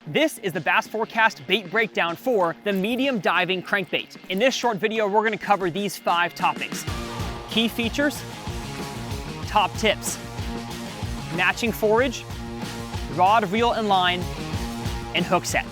This is the BassForecast bait breakdown for the medium diving crankbait. In this short video, we're going to cover these 5 topics: key features, top tips, matching forage, rod, reel, and line, and hook set.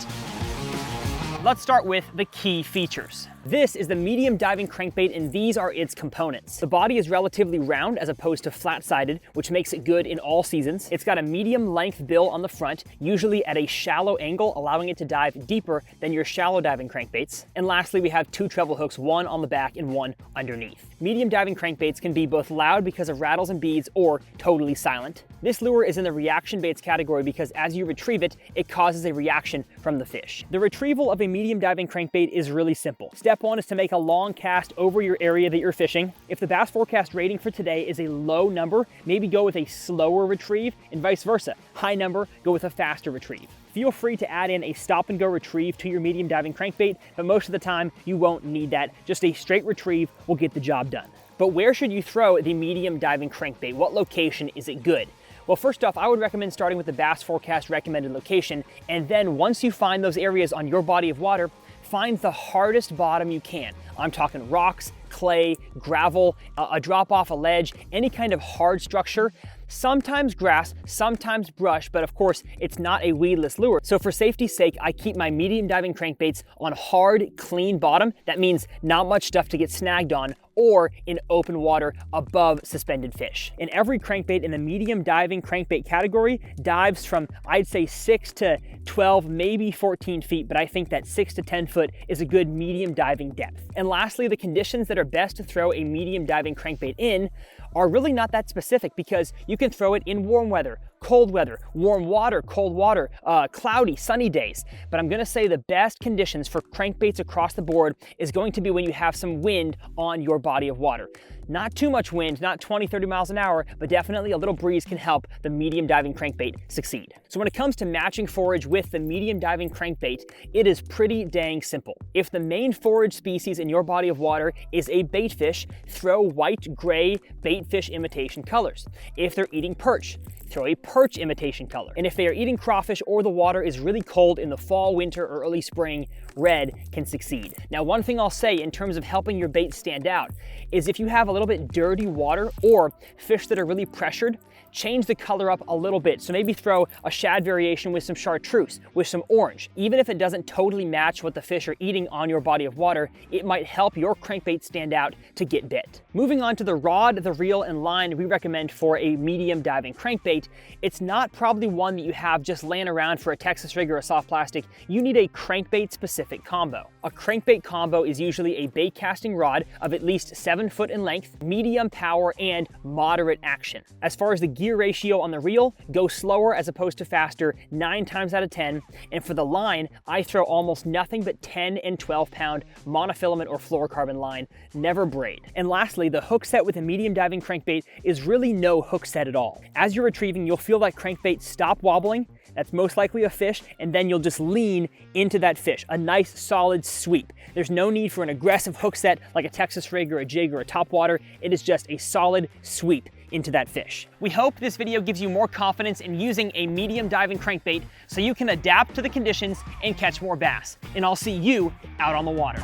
Let's start with the key features. This is the medium diving crankbait, and these are its components. The body is relatively round as opposed to flat-sided, which makes it good in all seasons. It's got a medium length bill on the front, usually at a shallow angle, allowing it to dive deeper than your shallow diving crankbaits. And lastly, we have 2 treble hooks, one on the back and one underneath. Medium diving crankbaits can be both loud because of rattles and beads or totally silent. This lure is in the reaction baits category because as you retrieve it, it causes a reaction from the fish. The retrieval of a medium diving crankbait is really simple. Step 1 is to make a long cast over your area that you're fishing. If the BassForecast rating for today is a low number, maybe go with a slower retrieve, and vice versa. High number, go with a faster retrieve. Feel free to add in a stop and go retrieve to your medium diving crankbait, but most of the time you won't need that. Just a straight retrieve will get the job done. But where should you throw the medium diving crankbait? What location is it good? Well, first off, I would recommend starting with the BassForecast recommended location, and then once you find those areas on your body of water, find the hardest bottom you can. I'm talking rocks, clay, gravel, a drop off a ledge, any kind of hard structure. Sometimes grass, sometimes brush, but of course, it's not a weedless lure. So for safety's sake, I keep my medium diving crankbaits on hard, clean bottom. That means not much stuff to get snagged on, or in open water above suspended fish. And every crankbait in the medium diving crankbait category dives from, I'd say, 6 to 12, maybe 14 feet, but I think that 6 to 10 foot is a good medium diving depth. And lastly, the conditions that are best to throw a medium diving crankbait in are really not that specific because you can throw it in warm weather, cold weather, warm water, cold water, cloudy, sunny days. But I'm gonna say the best conditions for crankbaits across the board is going to be when you have some wind on your body of water. Not too much wind, not 20, 30 miles an hour, but definitely a little breeze can help the medium diving crankbait succeed. So when it comes to matching forage with the medium diving crankbait, it is pretty dang simple. If the main forage species in your body of water is a bait fish, throw white, gray bait fish imitation colors. If they're eating perch, throw a perch imitation color. And if they are eating crawfish or the water is really cold in the fall, winter, or early spring, red can succeed. Now, one thing I'll say in terms of helping your bait stand out is if you have a little bit dirty water or fish that are really pressured, change the color up a little bit. So maybe throw a shad variation with some chartreuse, with some orange. Even if it doesn't totally match what the fish are eating on your body of water, it might help your crankbait stand out to get bit. Moving on to the rod, the reel, and line we recommend for a medium diving crankbait, it's not probably one that you have just laying around for a Texas rig or a soft plastic. You need a crankbait specific combo. A crankbait combo is usually a bait casting rod of at least 7 foot in length, medium power, and moderate action. As far as the gear ratio on the reel, go slower as opposed to faster 9 times out of 10. And for the line, I throw almost nothing but 10 and 12 pound monofilament or fluorocarbon line, never braid. And lastly, the hook set with a medium diving crankbait is really no hook set at all. As you're retrieving, you'll feel that crankbait stop wobbling. That's most likely a fish, and then you'll just lean into that fish, a nice solid sweep. There's no need for an aggressive hook set like a Texas rig or a jig or a topwater. It is just a solid sweep into that fish. We hope this video gives you more confidence in using a medium diving crankbait so you can adapt to the conditions and catch more bass. And I'll see you out on the water.